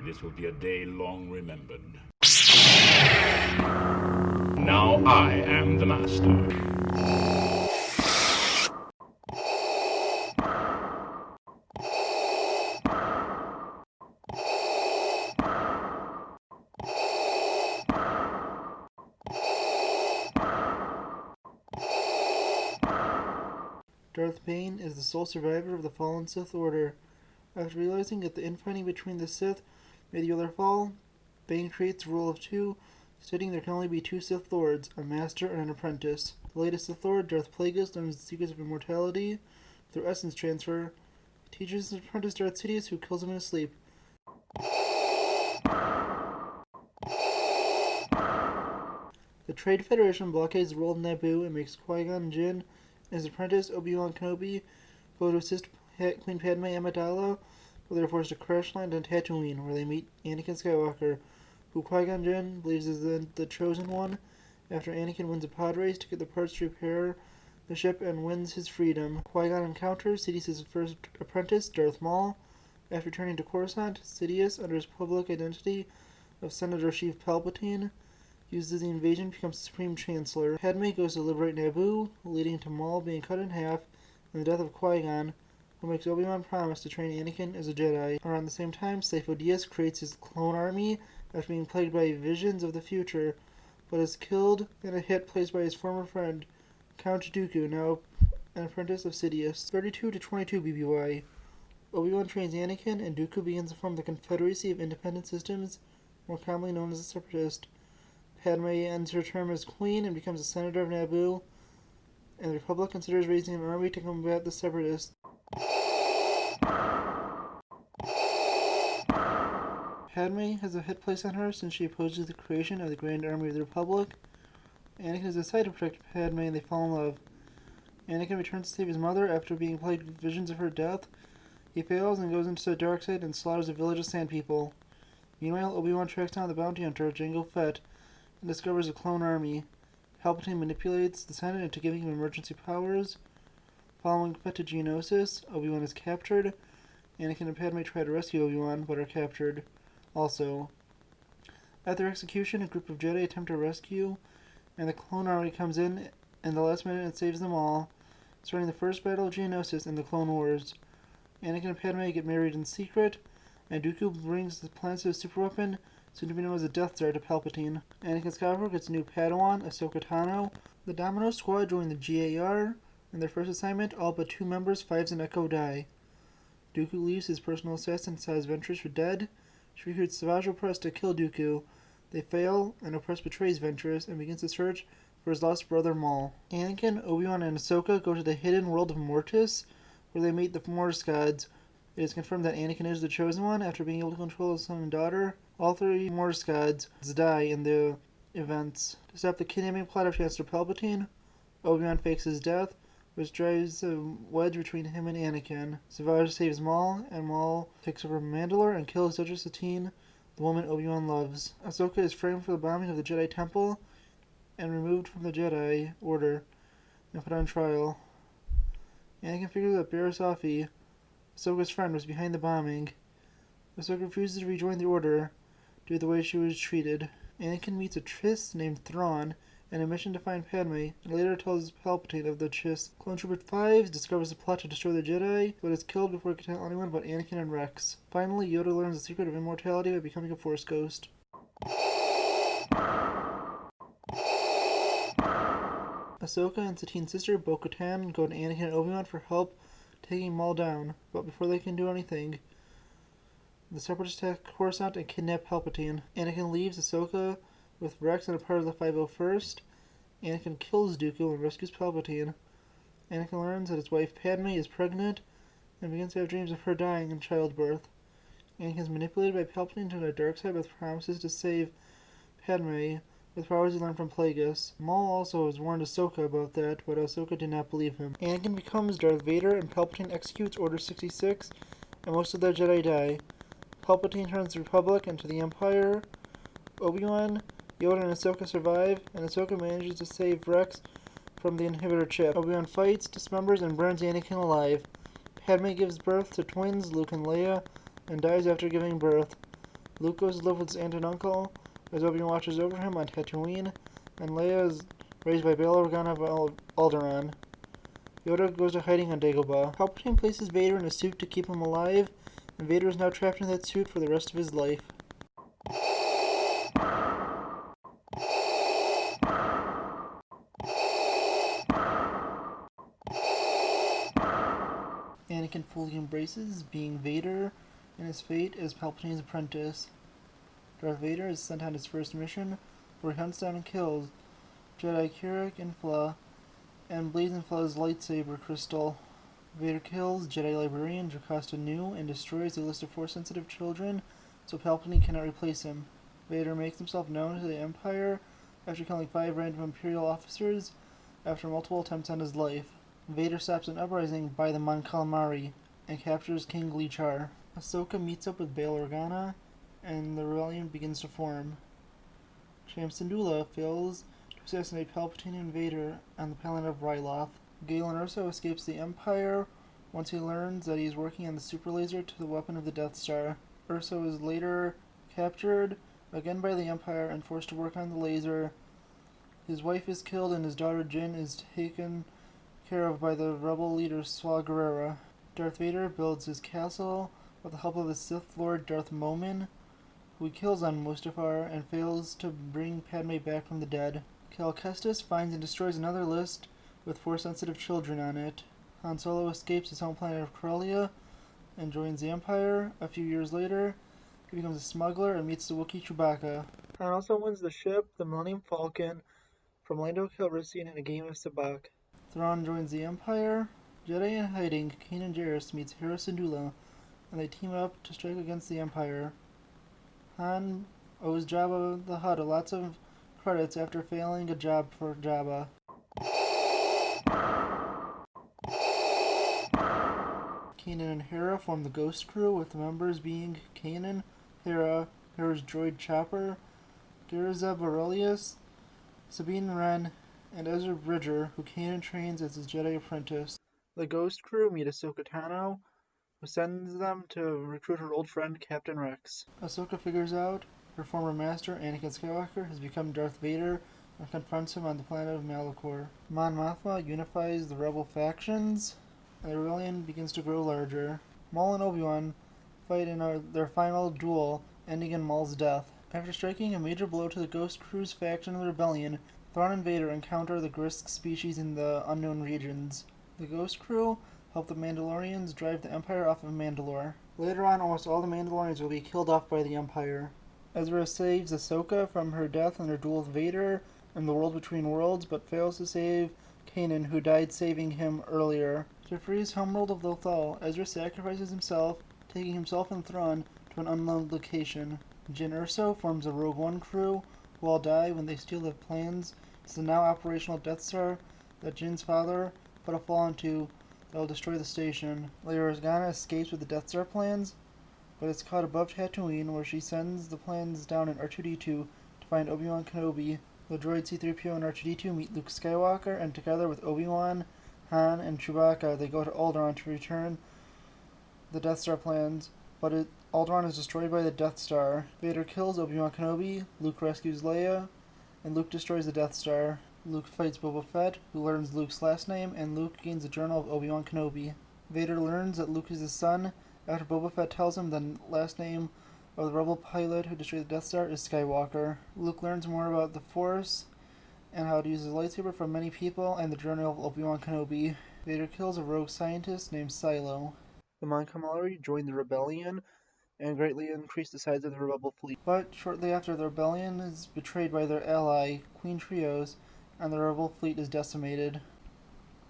This will be a day long remembered. Now I am the master. Darth Bane is the sole survivor of the fallen Sith Order. After realizing that the infighting between the Sith made the Order fall, Bane creates a rule of two, stating there can only be two Sith Lords, a Master and an Apprentice. The latest Sith Lord, Darth Plagueis, learns the secrets of immortality through essence transfer. He teaches his apprentice Darth Sidious, who kills him in his sleep. The Trade Federation blockades the world of Naboo and makes Qui-Gon Jinn and his apprentice Obi-Wan Kenobi go to assist Queen Padme Amidala, but they're forced to crash land on Tatooine, where they meet Anakin Skywalker, who Qui-Gon Jinn believes is the chosen one, after Anakin wins a pod race to get the parts to repair the ship and wins his freedom. Qui-Gon encounters Sidious's first apprentice, Darth Maul. After returning to Coruscant, Sidious, under his public identity of Senator Sheev Palpatine, uses the invasion to become Supreme Chancellor. Padme goes to liberate Naboo, leading to Maul being cut in half and the death of Qui-Gon, who makes Obi-Wan promise to train Anakin as a Jedi. Around the same time, Sifo Dyas creates his clone army after being plagued by visions of the future, but is killed in a hit placed by his former friend, Count Dooku, now an apprentice of Sidious. 32 to 22 BBY. Obi-Wan trains Anakin, and Dooku begins to form the Confederacy of Independent Systems, more commonly known as the Separatist. Padme ends her term as queen and becomes a senator of Naboo, and the Republic considers raising an army to combat the Separatists. Padme has a hit placed on her since she opposes the creation of the Grand Army of the Republic. Anakin has decided to protect Padme and they fall in love. Anakin returns to save his mother after being plagued with visions of her death. He fails and goes into the dark side and slaughters a village of sand people. Meanwhile, Obi-Wan tracks down the bounty hunter, Jango Fett, and discovers a clone army. Palpatine manipulates the Senate into giving him emergency powers. Following Fett to Geonosis, Obi-Wan is captured. Anakin and Padme try to rescue Obi-Wan, but are captured. Also, at their execution, a group of Jedi attempt to rescue, and the clone army comes in the last minute and saves them all, starting the first battle of Geonosis in the Clone Wars. Anakin and Padme get married in secret, and Dooku brings the plans to a superweapon, soon to be known as the Death Star, to Palpatine. Anakin Skywalker gets a new Padawan, Ahsoka Tano. The Domino Squad join the GAR, and their first assignment, all but two members, Fives and Echo, die. Dooku leaves his personal assassin, Saz Ventress, for dead. She recruits Savage Opress to kill Dooku. They fail, and Opress betrays Ventress and begins to search for his lost brother Maul. Anakin, Obi-Wan, and Ahsoka go to the hidden world of Mortis, where they meet the Mortis gods. It is confirmed that Anakin is the chosen one after being able to control his son and daughter. All three Mortis gods die in the events. To stop the kidnapping plot of Chancellor Palpatine, Obi-Wan fakes his death, which drives a wedge between him and Anakin. Savage saves Maul, and Maul takes over Mandalore and kills Duchess Satine, the woman Obi-Wan loves. Ahsoka is framed for the bombing of the Jedi Temple and removed from the Jedi Order and put on trial. Anakin figures that Barriss Offee, Ahsoka's friend, was behind the bombing. Ahsoka refuses to rejoin the Order due to the way she was treated. Anakin meets a Chiss named Thrawn and a mission to find Padme, and later tells Palpatine of the Chiss. Clone Trooper 5 discovers the plot to destroy the Jedi, but is killed before he can tell anyone about Anakin and Rex. Finally, Yoda learns the secret of immortality by becoming a Force ghost. Ahsoka and Satine's sister, Bo-Katan, go to Anakin and Obi-Wan for help taking Maul down, but before they can do anything, the Separatists attack Coruscant and kidnap Palpatine. Anakin leaves Ahsoka with Rex and a part of the 501st. Anakin kills Dooku and rescues Palpatine. Anakin learns that his wife Padme is pregnant and begins to have dreams of her dying in childbirth. Anakin is manipulated by Palpatine to the dark side with promises to save Padme with powers he learned from Plagueis. Maul also has warned Ahsoka about that, but Ahsoka did not believe him. Anakin becomes Darth Vader and Palpatine executes Order 66, and most of the Jedi die. Palpatine turns the Republic into the Empire. Obi-Wan, Yoda, and Ahsoka survive, and Ahsoka manages to save Rex from the inhibitor chip. Obi-Wan fights, dismembers, and burns Anakin alive. Padme gives birth to twins, Luke and Leia, and dies after giving birth. Luke goes to live with his aunt and uncle, as Obi-Wan watches over him on Tatooine, and Leia is raised by Bail Organa of Alderaan. Yoda goes to hiding on Dagobah. Palpatine places Vader in a suit to keep him alive, and Vader is now trapped in that suit for the rest of his life. Anakin fully embraces being Vader and his fate as Palpatine's apprentice. Darth Vader is sent on his first mission, where he hunts down and kills Jedi Kirak Infla and Blazing Infla's lightsaber crystal. Vader kills Jedi librarian Jocasta Nu and destroys the list of Force-sensitive children, so Palpatine cannot replace him. Vader makes himself known to the Empire after killing 5 random Imperial officers after multiple attempts on his life. Vader stops an uprising by the Mon Calamari and captures King Gleechar. Ahsoka meets up with Bail Organa, and the rebellion begins to form. Cham Syndulla fails to assassinate Palpatine and Vader on the planet of Ryloth. Galen Erso escapes the Empire once he learns that he is working on the super laser to the weapon of the Death Star. Erso is later captured again by the Empire and forced to work on the laser. His wife is killed and his daughter Jyn is taken care of by the rebel leader Saw Gerrera. Darth Vader builds his castle with the help of his Sith Lord Darth Momin, who he kills on Mustafar and fails to bring Padme back from the dead. Cal Kestis finds and destroys another list with Force-sensitive children on it. Han Solo escapes his home planet of Corellia and joins the Empire. A few years later, he becomes a smuggler and meets the Wookiee Chewbacca. Han also wins the ship, the Millennium Falcon, from Lando Calrissian in a game of Sabacc. Thrawn joins the Empire. Jedi in hiding, Kanan Jarrus meets Hera Syndulla, and they team up to strike against the Empire. Han owes Jabba the Hutt lots of credits after failing a job for Jabba. Kanan and Hera form the Ghost Crew, with the members being Kanan, Hera, Hera's droid Chopper, Garazeb Aurelius, Sabine Wren, and Ezra Bridger, who Kanan trains as his Jedi apprentice. The Ghost Crew meet Ahsoka Tano, who sends them to recruit her old friend Captain Rex. Ahsoka figures out her former master, Anakin Skywalker, has become Darth Vader and confronts him on the planet of Malachor. Mon Mothma unifies the rebel factions, and the rebellion begins to grow larger. Maul and Obi-Wan fight in their final duel, ending in Maul's death. After striking a major blow to the Ghost Crew's faction of the rebellion, Thrawn and Vader encounter the Grisk species in the unknown regions. The Ghost Crew help the Mandalorians drive the Empire off of Mandalore. Later on, almost all the Mandalorians will be killed off by the Empire. Ezra saves Ahsoka from her death in her duel with Vader in the World Between Worlds, but fails to save Kanan, who died saving him earlier. To free his homeworld of Lothal, Ezra sacrifices himself, taking himself and Thrawn to an unknown location. Jyn Erso forms a Rogue One crew, who all die when they steal the plans to the now operational Death Star that Jyn's father put a flaw into that will destroy the station. Leia Organa escapes with the Death Star plans, but is caught above Tatooine, where she sends the plans down in R2-D2 to find Obi-Wan Kenobi. The droid C-3PO and R2-D2 meet Luke Skywalker, and together with Obi-Wan, Han, and Chewbacca, they go to Alderaan to return the Death Star plans, but Alderaan is destroyed by the Death Star. Vader kills Obi-Wan Kenobi, Luke rescues Leia, and Luke destroys the Death Star. Luke fights Boba Fett, who learns Luke's last name, and Luke gains the journal of Obi-Wan Kenobi. Vader learns that Luke is his son after Boba Fett tells him the last name of the rebel pilot who destroyed the Death Star is Skywalker. Luke learns more about the Force and how to use his lightsaber from many people and the journey of Obi-Wan Kenobi. Vader kills a rogue scientist named Silo. The Mon Calamari join the rebellion and greatly increase the size of the rebel fleet. But shortly after, the rebellion is betrayed by their ally, Queen Trios, and the rebel fleet is decimated.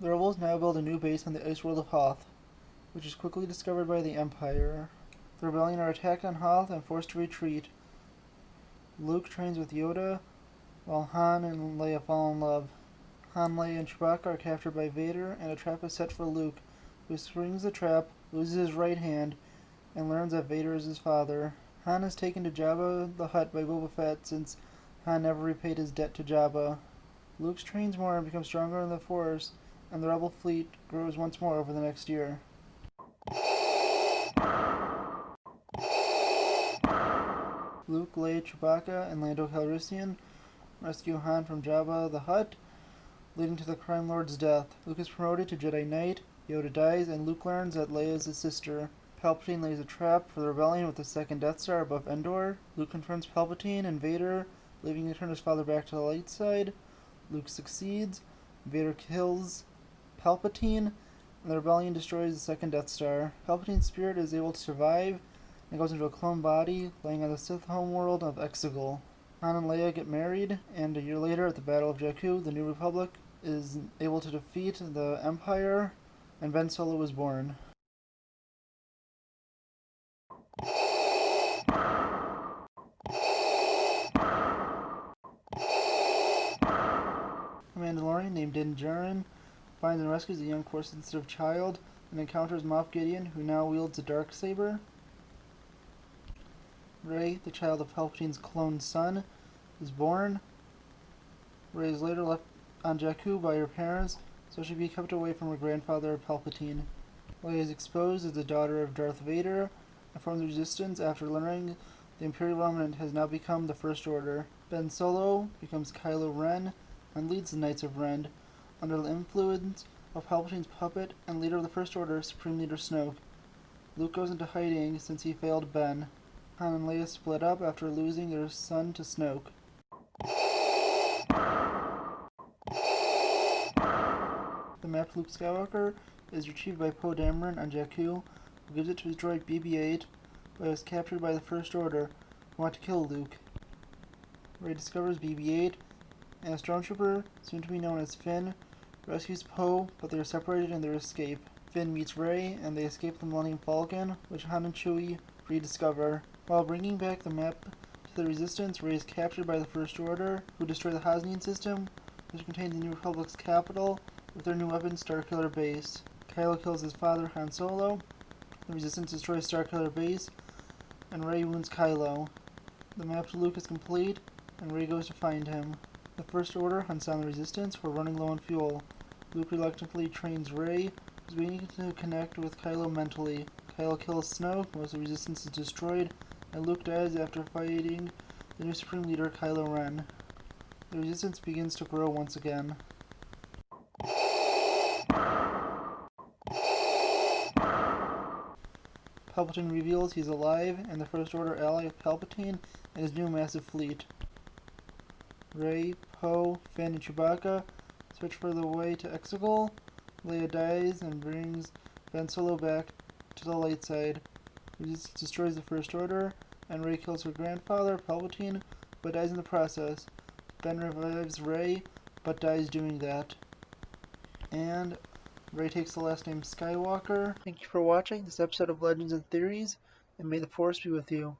The rebels now build a new base on the ice world of Hoth, which is quickly discovered by the Empire. The rebellion are attacked on Hoth and forced to retreat. Luke trains with Yoda, while Han and Leia fall in love. Han, Leia, and Chewbacca are captured by Vader, and a trap is set for Luke, who springs the trap, loses his right hand, and learns that Vader is his father. Han is taken to Jabba the Hutt by Boba Fett, since Han never repaid his debt to Jabba. Luke trains more and becomes stronger in the Force, and the rebel fleet grows once more over the next year. Luke, Leia, Chewbacca, and Lando Calrissian rescue Han from Jabba the Hutt, leading to the Crime Lord's death. Luke is promoted to Jedi Knight, Yoda dies, and Luke learns that Leia is his sister. Palpatine lays a trap for the rebellion with the second Death Star above Endor. Luke confronts Palpatine and Vader, leaving to turn his father back to the light side. Luke succeeds. Vader kills Palpatine, and the rebellion destroys the second Death Star. Palpatine's spirit is able to survive and goes into a clone body, laying on the Sith homeworld of Exegol. Han and Leia get married, and a year later at the Battle of Jakku, the New Republic is able to defeat the Empire, and Ben Solo is born. A Mandalorian named Din Djarin finds and rescues a young Force-sensitive child and encounters Moff Gideon, who now wields a Darksaber. Rey, the child of Palpatine's clone son, is born. Rey is later left on Jakku by her parents, so she be kept away from her grandfather Palpatine. Leia is exposed as the daughter of Darth Vader and forms the Resistance after learning the Imperial Remnant has now become the First Order. Ben Solo becomes Kylo Ren and leads the Knights of Ren under the influence of Palpatine's puppet and leader of the First Order, Supreme Leader Snoke. Luke goes into hiding since he failed Ben. Han and Leia split up after losing their son to Snoke. The map of Luke Skywalker is retrieved by Poe Dameron on Jakku, who gives it to his droid BB-8, but is captured by the First Order, who want to kill Luke. Rey discovers BB-8, and a stormtrooper, soon to be known as Finn, rescues Poe, but they are separated in their escape. Finn meets Rey, and they escape the Millennium Falcon, which Han and Chewie rediscover. While bringing back the map to the Resistance, Rey is captured by the First Order, who destroy the Hosnian system, which contains the New Republic's capital, with their new weapon, Starkiller Base. Kylo kills his father, Han Solo. The Resistance destroys Starkiller Base, and Rey wounds Kylo. The map to Luke is complete, and Rey goes to find him. The First Order hunts down the Resistance who are running low on fuel. Luke reluctantly trains Rey, who's beginning to connect with Kylo mentally. Kylo kills Snoke, most of the Resistance is destroyed, and Luke dies after fighting the new Supreme Leader, Kylo Ren. The Resistance begins to grow once again. Palpatine reveals he's alive, and the First Order ally of Palpatine and his new massive fleet. Rey, Poe, Finn, and Chewbacca search for the way to Exegol. Leia dies and brings Ben Solo back to the light side. Resistance destroys the First Order, and Rey kills her grandfather, Palpatine, but dies in the process. Ben revives Rey, but dies doing that. And Rey takes the last name Skywalker. Thank you for watching this episode of Legends and Theories, and may the Force be with you.